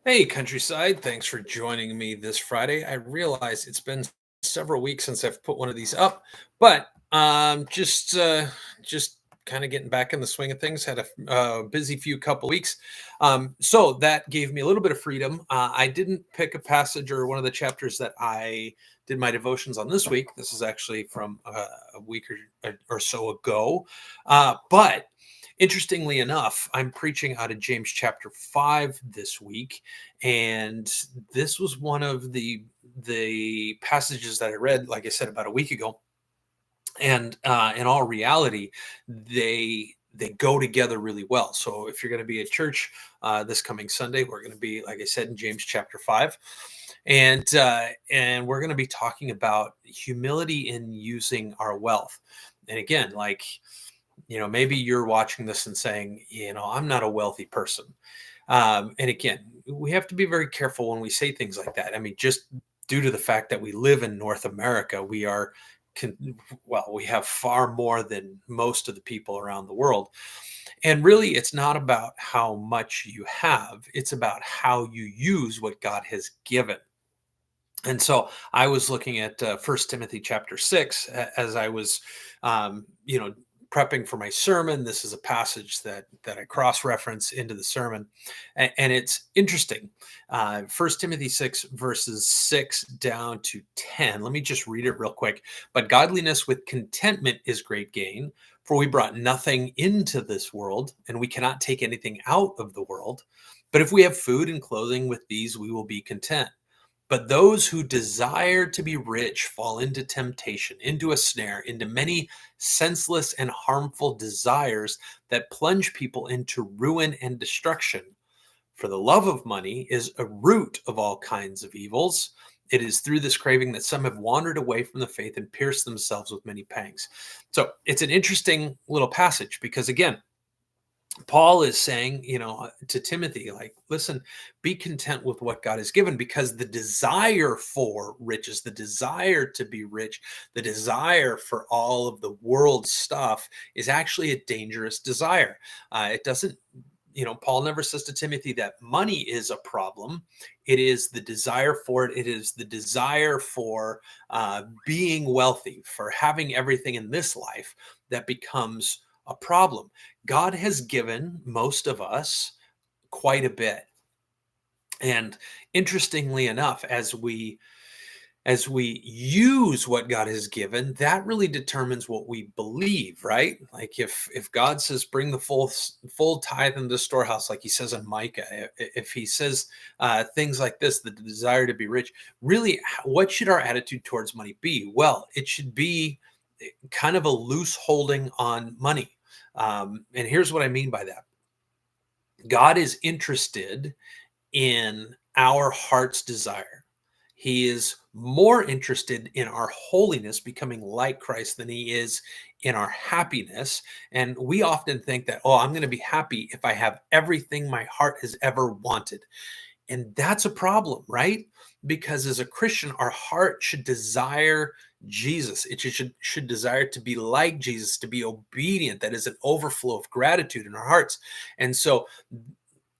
Hey, countryside. Thanks for joining me this Friday. I realize it's been several weeks since I've put one of these up, but just kind of getting back in the swing of things. Had a busy few couple weeks, so that gave me a little bit of freedom. I didn't pick a passage or one of the chapters that I did my devotions on this week. This is actually from a week or so ago, but interestingly enough, I'm preaching out of James chapter 5 this week, and this was one of the passages that I read, like I said, about a week ago. And in all reality, they go together really well. So if you're going to be at church this coming Sunday, we're going to be, like I said, in James chapter 5, and we're going to be talking about humility in using our wealth. And again, like, maybe you're watching this and saying, I'm not a wealthy person. And again, we have to be very careful when we say things like that. I mean, just due to the fact that we live in North America, con- we have far more than most of the people around the world. And really, it's not about how much you have, it's about how you use what God has given. And so I was looking at 1 Timothy chapter 6 as I was, um, you know, prepping for my sermon. This is a passage that I cross reference into the sermon. And it's interesting. 1 Timothy 6, verses 6 down to 10. Let me just read it real quick. But godliness with contentment is great gain, for we brought nothing into this world, and we cannot take anything out of the world. But if we have food and clothing, with these we will be content. But those who desire to be rich fall into temptation, into a snare, into many senseless and harmful desires that plunge people into ruin and destruction. For the love of money is a root of all kinds of evils. It is through this craving that some have wandered away from the faith and pierced themselves with many pangs. So it's an interesting little passage because, again, Paul is saying, to Timothy, like, listen, be content with what God has given, because the desire for riches, the desire to be rich, the desire for all of the world's stuff is actually a dangerous desire. It doesn't, Paul never says to Timothy that money is a problem. It is the desire for it. It is the desire for being wealthy, for having everything in this life that becomes a problem. God has given most of us quite a bit. And interestingly enough, as we use what God has given, that really determines what we believe, right? Like if God says bring the full tithe in the storehouse, like he says in Micah, if he says things like this, the desire to be rich, really, what should our attitude towards money be? Well, it should be kind of a loose holding on money. And here's what I mean by that. God is interested in our heart's desire. He is more interested in our holiness, becoming like Christ, than he is in our happiness. And we often think that, oh, I'm going to be happy if I have everything my heart has ever wanted. And that's a problem, right? Because as a Christian, our heart should desire Jesus. It should desire to be like Jesus, to be obedient. That is an overflow of gratitude in our hearts. And so,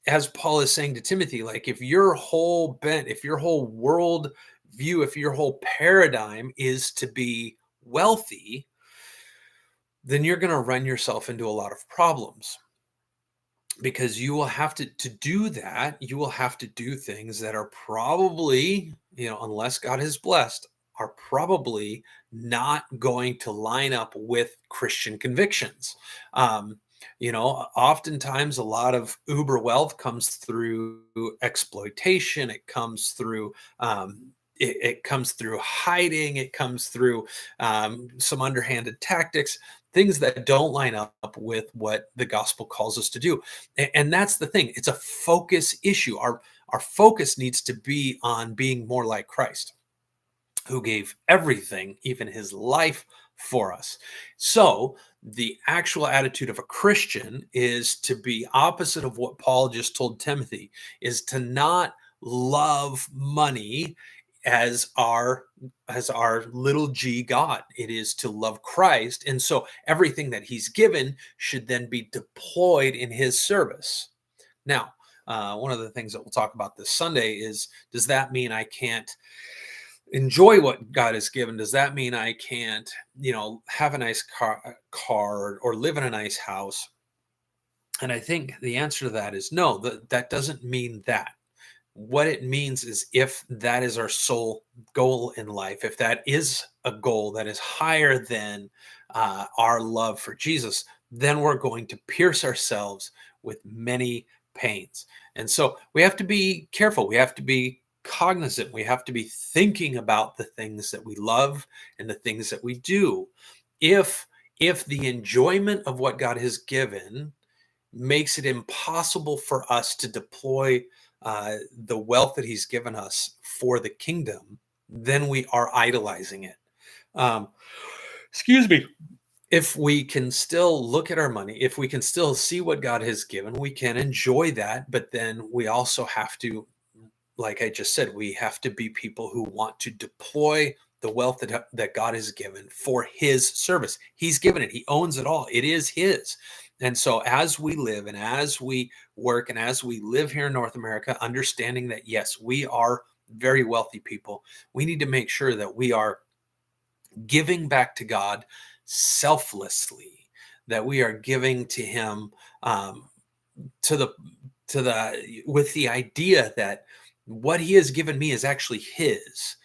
as Paul is saying to Timothy, like, if your whole bent, if your whole world view, if your whole paradigm is to be wealthy, then you're going to run yourself into a lot of problems, because you will have to do that. You will have to do things that are probably, unless God has blessed, are probably not going to line up with Christian convictions. Oftentimes a lot of uber wealth comes through exploitation. It comes through it comes through hiding. It comes through some underhanded tactics, things that don't line up with what the gospel calls us to do. And that's the thing. It's a focus issue. Our focus needs to be on being more like Christ, who gave everything, even his life, for us. So the actual attitude of a Christian is to be opposite of what Paul just told Timothy, is to not love money as our little g God. It is to love Christ. And so everything that he's given should then be deployed in his service. Now, One of the things that we'll talk about this Sunday is, does that mean I can't enjoy what God has given? Does that mean I can't, have a nice car or live in a nice house? And I think the answer to that is no, that doesn't mean that. What it means is, if that is our sole goal in life, if that is a goal that is higher than our love for Jesus, then we're going to pierce ourselves with many pains. And so we have to be careful. We have to be cognizant. We have to be thinking about the things that we love and the things that we do. If if the enjoyment of what God has given makes it impossible for us to deploy the wealth that He's given us for the kingdom, then we are idolizing it. Um, excuse me. If we can still look at our money, if we can still see what God has given, we can enjoy that. But then we also have to, like I just said, we have to be people who want to deploy the wealth that God has given for His service. He's given it, He owns it all, it is His. And so, as we live and as we work and as we live here in North America, understanding that, yes, we are very wealthy people, we need to make sure that we are giving back to God selflessly, that we are giving to Him, to the with the idea that what He has given me is actually His,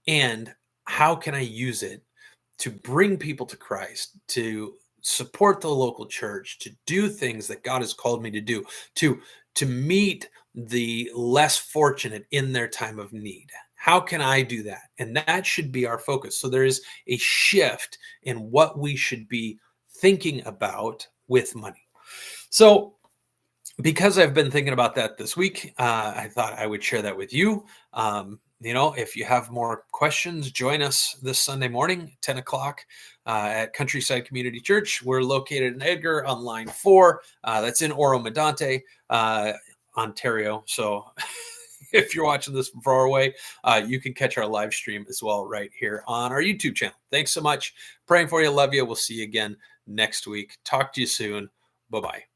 and how can I use it to bring people to Christ, to support the local church, to do things that God has called me to do, to meet the less fortunate in their time of need. How can I do that? And that should be our focus. So there is a shift in what we should be thinking about with money. So because I've been thinking about that this week, I thought I would share that with you. If you have more questions, join us this Sunday morning, 10 o'clock at Countryside Community Church. We're located in Edgar on line 4. That's in Oro Medante, Ontario. So if you're watching this from far away, you can catch our live stream as well right here on our YouTube channel. Thanks so much. Praying for you. Love you. We'll see you again next week. Talk to you soon. Bye-bye.